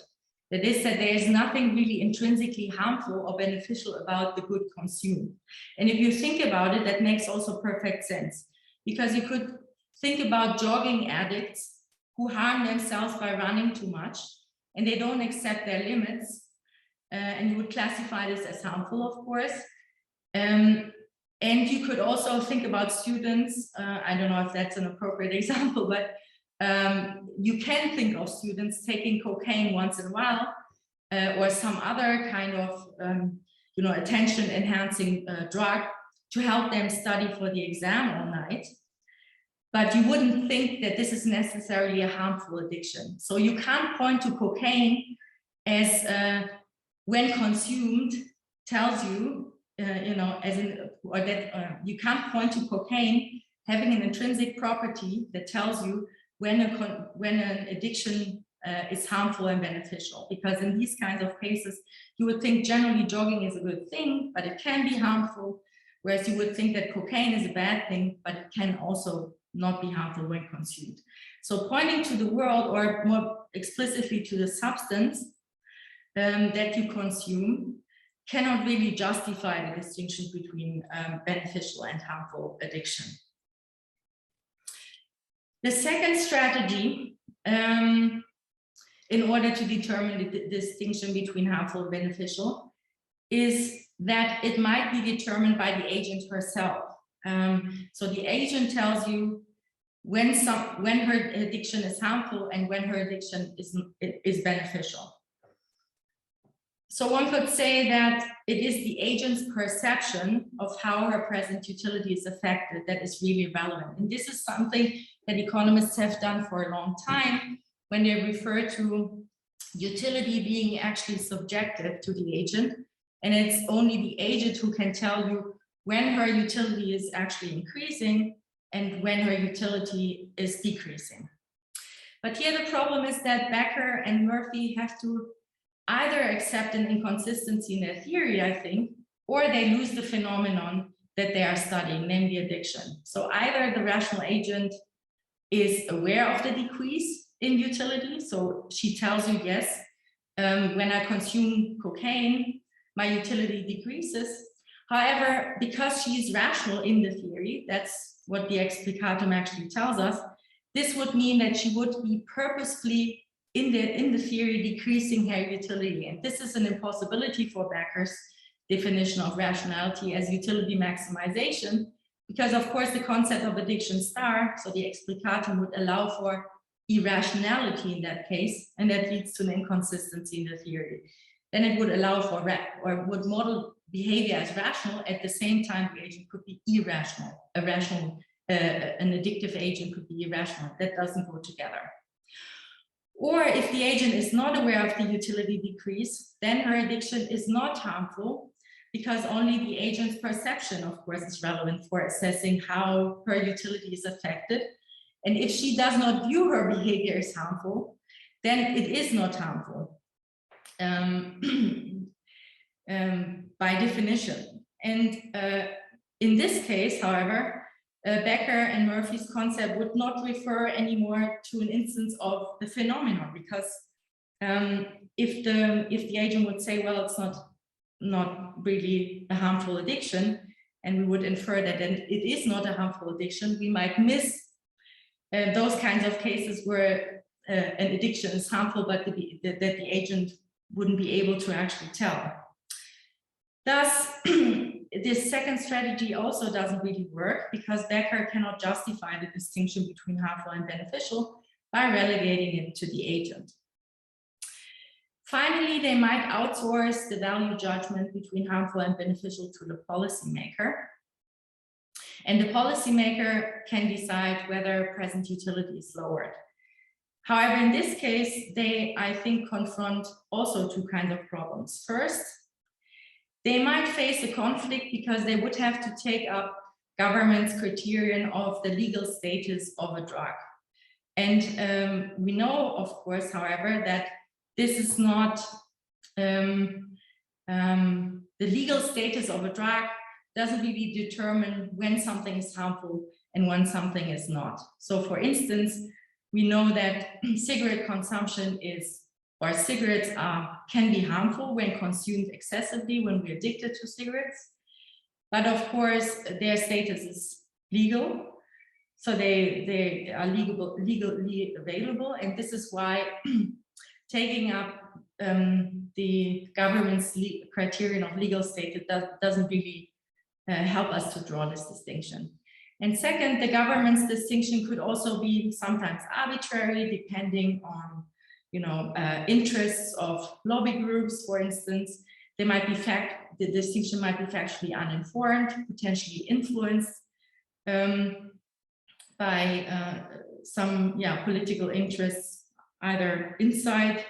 That is, that there is nothing really intrinsically harmful or beneficial about the good consumed. And if you think about it, that makes also perfect sense, because you could think about jogging addicts who harm themselves by running too much, and they don't accept their limits, and you would classify this as harmful, of course. And you could also think about students, I don't know if that's an appropriate example, but you can think of students taking cocaine once in a while, or some other kind of attention-enhancing drug to help them study for the exam all night. But you wouldn't think that this is necessarily a harmful addiction. So you can't point to cocaine as when consumed tells you, you can't point to cocaine having an intrinsic property that tells you when an addiction is harmful and beneficial, because in these kinds of cases, you would think generally jogging is a good thing, but it can be harmful, whereas you would think that cocaine is a bad thing, but it can also not be harmful when consumed. So pointing to the world, or more explicitly to the substance that you consume, cannot really justify the distinction between beneficial and harmful addiction. The second strategy, in order to determine the distinction between harmful and beneficial, is that it might be determined by the agent herself. So the agent tells you when her addiction is harmful and when her addiction is beneficial. So one could say that it is the agent's perception of how her present utility is affected that is really relevant. And this is something that economists have done for a long time when they refer to utility being actually subjective to the agent. And it's only the agent who can tell you when her utility is actually increasing and when her utility is decreasing. But here the problem is that Becker and Murphy have to either accept an inconsistency in their theory, I think, or they lose the phenomenon that they are studying, namely addiction. So either the rational agent is aware of the decrease in utility, so she tells you, yes, when I consume cocaine, my utility decreases. However, because she is rational in the theory, that's what the Explication actually tells us, this would mean that she would be purposefully in the theory decreasing her utility. And this is an impossibility for Becker's definition of rationality as utility maximization, because of course the concept of addiction star, so the Explication, would allow for irrationality in that case, and that leads to an inconsistency in the theory. Then it would allow for, or would model behavior as rational, at the same time the agent could be irrational, an addictive agent could be irrational. That doesn't go together. Or if the agent is not aware of the utility decrease, then her addiction is not harmful, because only the agent's perception, of course, is relevant for assessing how her utility is affected. And if she does not view her behavior as harmful, then it is not harmful by definition. And in this case, however, Becker and Murphy's concept would not refer anymore to an instance of the phenomenon, because if the agent would say, well, it's not really a harmful addiction, and we would infer that then it is not a harmful addiction, we might miss those kinds of cases where an addiction is harmful, but that the agent wouldn't be able to actually tell. Thus, this second strategy also doesn't really work, because Becker cannot justify the distinction between harmful and beneficial by relegating it to the agent. Finally, they might outsource the value judgment between harmful and beneficial to the policymaker. And the policymaker can decide whether present utility is lowered. However, in this case, they, I think, confront also two kinds of problems. First, they might face a conflict because they would have to take up government's criterion of the legal status of a drug. And we know, of course, however, that this is not the legal status of a drug doesn't really determine when something is harmful and when something is not. So for instance, we know that cigarette consumption cigarettes can be harmful when consumed excessively, when we're addicted to cigarettes. But of course, their status is legal. So they are legally available. And this is why taking up the government's criterion of legal status doesn't really help us to draw this distinction. And second, the government's distinction could also be sometimes arbitrary, depending on, interests of lobby groups, for instance. They might be the distinction might be factually uninformed, potentially influenced by some political interests, either inside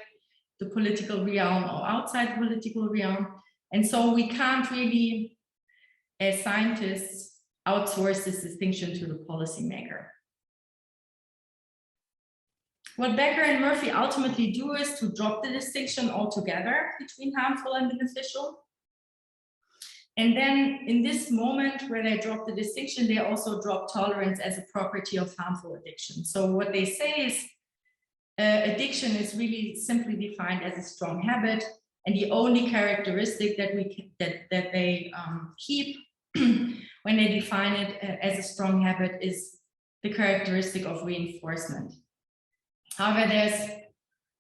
the political realm or outside the political realm. And so we can't really, as scientists, outsource this distinction to the policymaker. What Becker and Murphy ultimately do is to drop the distinction altogether between harmful and beneficial. And then in this moment where they drop the distinction, they also drop tolerance as a property of harmful addiction. So what they say is addiction is really simply defined as a strong habit, and the only characteristic that they keep when they define it as a strong habit is the characteristic of reinforcement. However, there's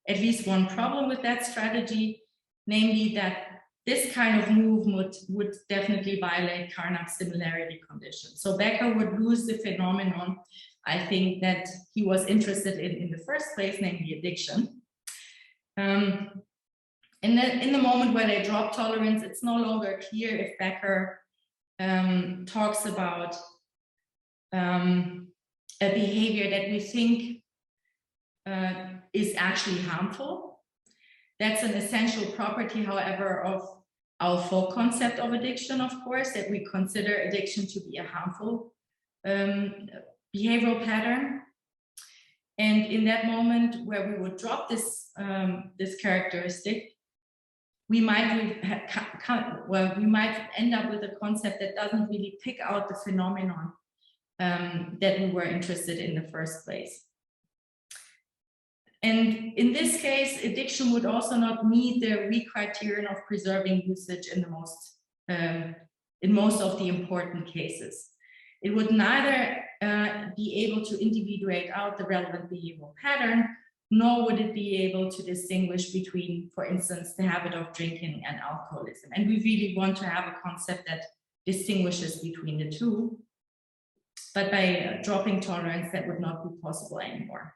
at least one problem with that strategy, namely that this kind of move would definitely violate Carnap's similarity condition. So Becker would lose the phenomenon, I think, that he was interested in the first place, namely addiction. In the moment where they drop tolerance, it's no longer clear if Becker talks about a behavior that we think is actually harmful. That's an essential property, however, of our full concept of addiction, of course, that we consider addiction to be a harmful behavioral pattern. And in that moment where we would drop this, this characteristic, we might end up with a concept that doesn't really pick out the phenomenon that we were interested in the first place. And in this case, addiction would also not meet the weak criterion of preserving usage in most of the important cases. It would neither be able to individuate out the relevant behavioral pattern, nor would it be able to distinguish between, for instance, the habit of drinking and alcoholism. And we really want to have a concept that distinguishes between the two. But by dropping tolerance, that would not be possible anymore.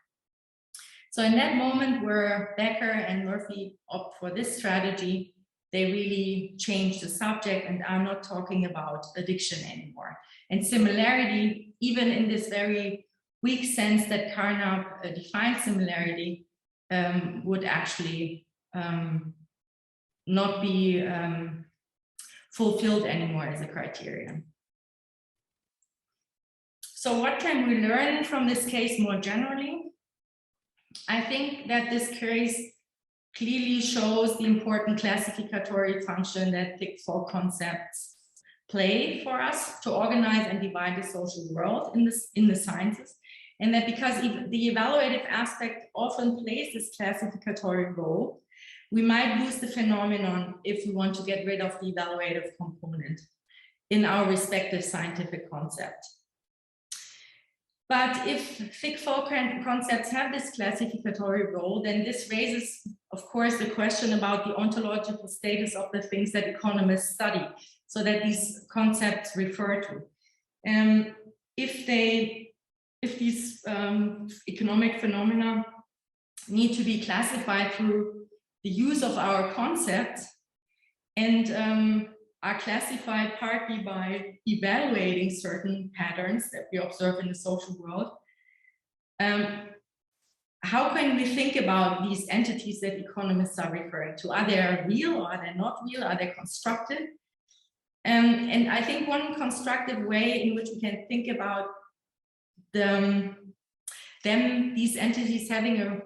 So in that moment where Becker and Murphy opt for this strategy, they really change the subject and are not talking about addiction anymore. And similarity, even in this very weak sense that Carnap defines similarity, would actually not be fulfilled anymore as a criterion. So what can we learn from this case more generally? I think that this case clearly shows the important classificatory function that thick folk concepts play for us to organize and divide the social world in the sciences, and that because the evaluative aspect often plays this classificatory role, we might lose the phenomenon if we want to get rid of the evaluative component in our respective scientific concept. But if thick folk concepts have this classificatory role, then this raises, of course, the question about the ontological status of the things that economists study, so that these concepts refer to. If these economic phenomena need to be classified through the use of our concepts and are classified partly by evaluating certain patterns that we observe in the social world, how can we think about these entities that economists are referring to? Are they real or are they not real? Are they constructed? And I think one constructive way in which we can think about these entities having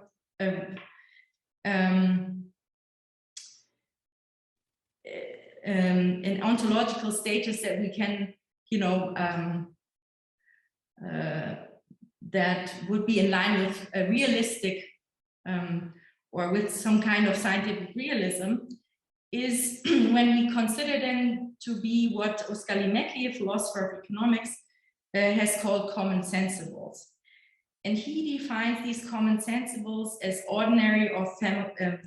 an ontological status that we can, that would be in line with a realistic or with some kind of scientific realism, is when we consider them to be what Oskar Limäcki, a philosopher of economics, has called common sensibles. And he defines these common sensibles as ordinary or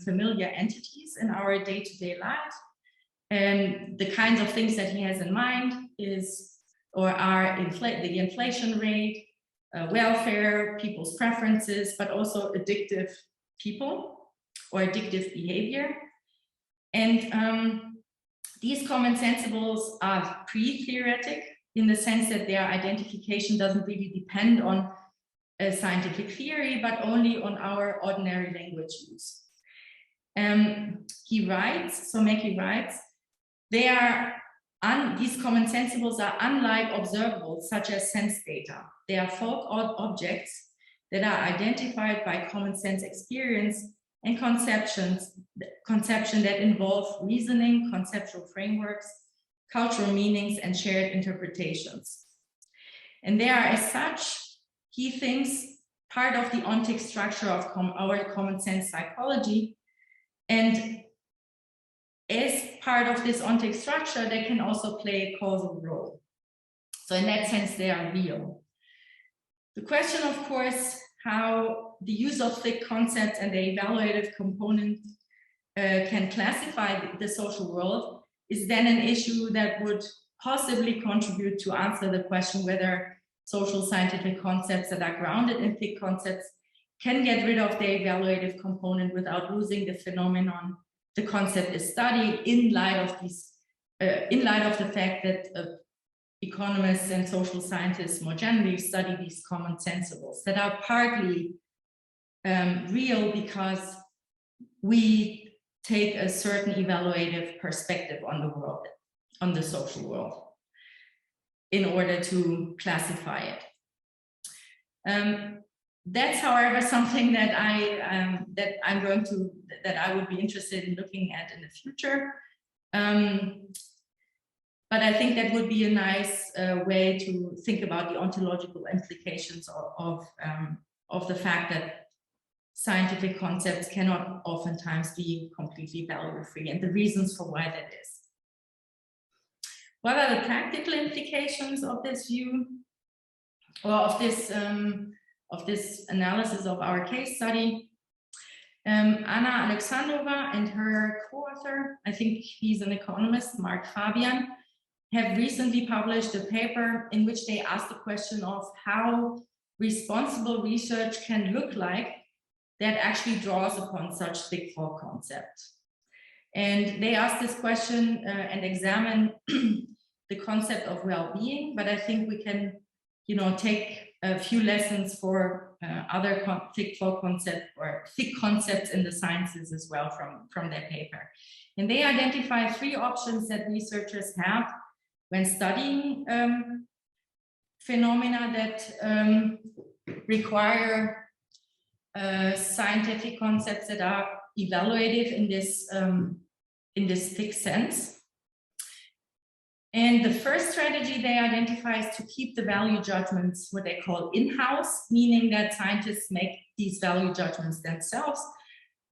familiar entities in our day-to-day lives. And the kinds of things that he has in mind are the inflation rate, welfare, people's preferences, but also addictive people or addictive behavior. And these common sensibles are pre-theoretic in the sense that their identification doesn't really depend on a scientific theory, but only on our ordinary language use. He writes, so Limäcki writes, these common sensibles are unlike observables such as sense data. They are folk objects that are identified by common sense experience and conception that involve reasoning, conceptual frameworks, cultural meanings, and shared interpretations. And they are, as such, he thinks, part of the ontic structure of our common sense psychology. And as part of this ontic structure, they can also play a causal role. So in that sense, they are real. The question, of course, how the use of thick concepts and the evaluative component can classify the social world is then an issue that would possibly contribute to answer the question whether social scientific concepts that are grounded in thick concepts can get rid of the evaluative component without losing the phenomenon the concept is studied, in light of these, in light of the fact that economists and social scientists more generally study these common sensibles that are partly real because we take a certain evaluative perspective on the world, on the social world, in order to classify it. That's, however, something that I would be interested in looking at in the future. But I think that would be a nice way to think about the ontological implications of the fact that scientific concepts cannot oftentimes be completely value-free, and the reasons for why that is. What are the practical implications of this view, or of this analysis of our case study? Anna Alexandrova and her co-author, I think he's an economist, Mark Fabian, have recently published a paper in which they asked the question of how responsible research can look like that actually draws upon such thick fog concept. And they asked this question and examine the concept of well-being, but I think we can, take a few lessons for other thick fog concepts or thick concepts in the sciences as well from their paper. And they identify 3 options that researchers have when studying phenomena that require scientific concepts that are evaluative in this thick sense. And the first strategy they identify is to keep the value judgments, what they call in-house, meaning that scientists make these value judgments themselves.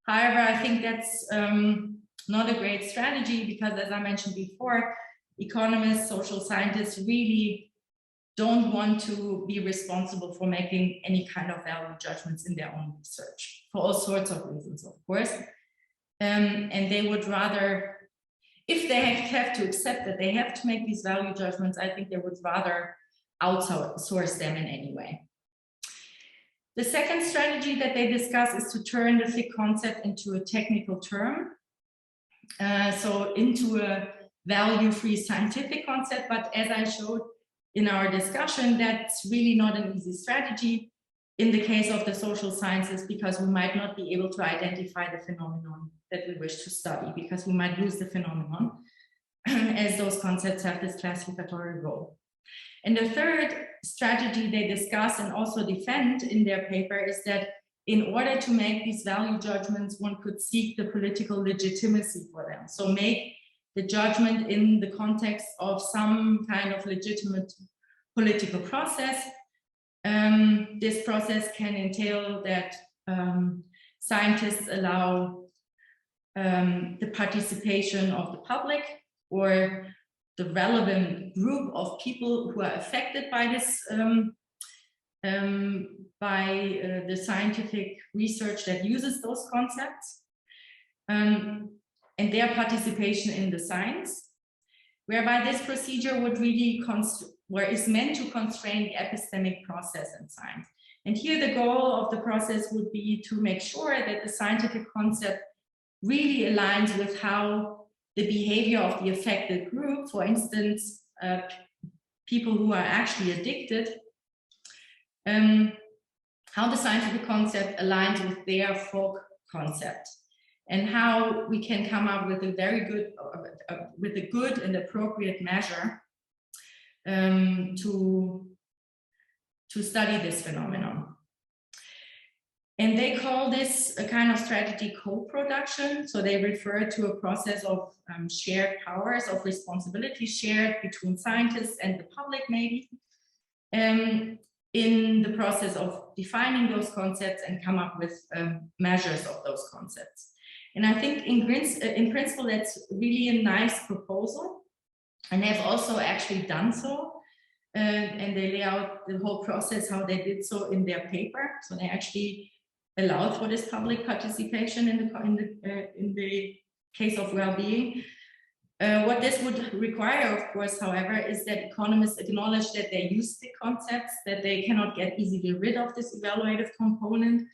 However, I think that's not a great strategy because, as I mentioned before, economists, social scientists really don't want to be responsible for making any kind of value judgments in their own research, for all sorts of reasons, of course. And they would rather, if they have to accept that they have to make these value judgments, I think they would rather outsource them in any way. The second strategy that they discuss is to turn the thick concept into a technical term, so into a value-free scientific concept. But as I showed in our discussion, that's really not an easy strategy in the case of the social sciences, because we might not be able to identify the phenomenon that we wish to study, because we might lose the phenomenon as those concepts have this classificatory role. And the third strategy they discuss and also defend in their paper is that in order to make these value judgments, one could seek the political legitimacy for them. So make the judgment in the context of some kind of legitimate political process. This process can entail that scientists allow the participation of the public or the relevant group of people who are affected by this, the scientific research that uses those concepts, and their participation in the science, whereby this procedure would really is meant to constrain the epistemic process in science. And here the goal of the process would be to make sure that the scientific concept really aligns with how the behavior of the affected group, for instance, people who are actually addicted, how the scientific concept aligns with their folk concept, and how we can come up with a very good, with a good and appropriate measure to study this phenomenon. And they call this a kind of strategy co-production. So they refer to a process of shared powers, of responsibility shared between scientists and the public, maybe, in the process of defining those concepts and come up with measures of those concepts. And I think in principle, that's really a nice proposal. And they've also actually done so. And they lay out the whole process, how they did so in their paper. So they actually allowed for this public participation in the case of well-being. What this would require, of course, however, is that economists acknowledge that they use the concepts, that they cannot get easily rid of this evaluative component,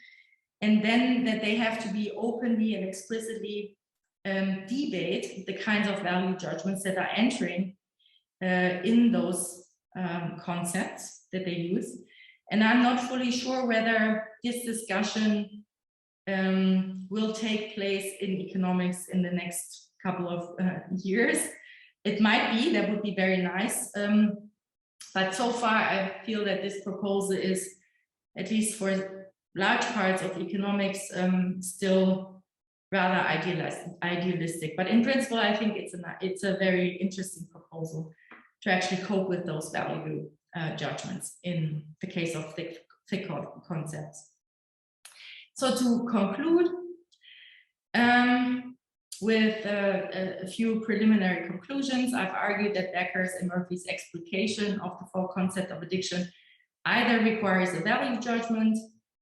and then that they have to be openly and explicitly debate the kinds of value judgments that are entering in those concepts that they use. And I'm not fully sure whether this discussion will take place in economics in the next couple of years. It might be, that would be very nice. But so far, I feel that this proposal is, at least for large parts of economics, still rather idealistic. But in principle, I think it's a very interesting proposal to actually cope with those value judgments in the case of thick concepts. So to conclude, with a few preliminary conclusions, I've argued that Becker's and Murphy's explication of the full concept of addiction either requires a value judgment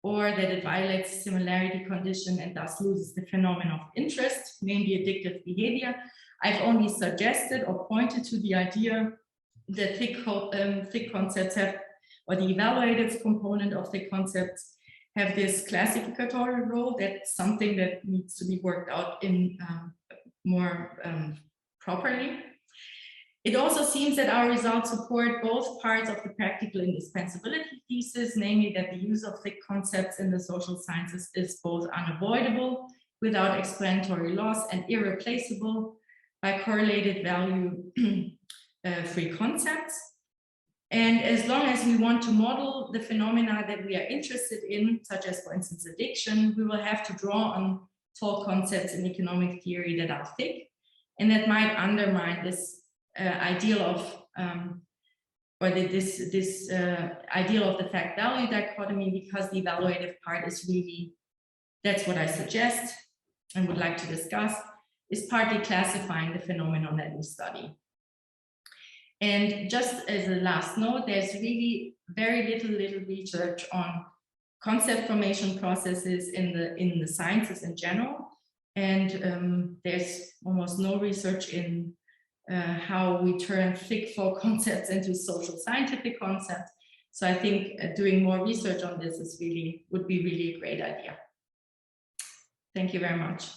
or that it violates the similarity condition and thus loses the phenomenon of interest, namely addictive behavior. I've only suggested or pointed to the idea that thick concepts have, or the evaluative component of thick concepts have this classificatory role. That's something that needs to be worked out in more properly. It also seems that our results support both parts of the practical indispensability thesis, namely that the use of thick concepts in the social sciences is both unavoidable without explanatory loss and irreplaceable by correlated value free concepts. And as long as we want to model the phenomena that we are interested in, such as, for instance, addiction, we will have to draw on full concepts in economic theory that are thick, and that might undermine this ideal of, this ideal of the fact-value dichotomy, because the evaluative part is really, that's what I suggest and would like to discuss, is partly classifying the phenomenon that we study. And just as a last note, there's really very little research on concept formation processes in the sciences in general. And there's almost no research in how we turn thick full concepts into social scientific concepts. So I think doing more research on this would be really a great idea. Thank you very much.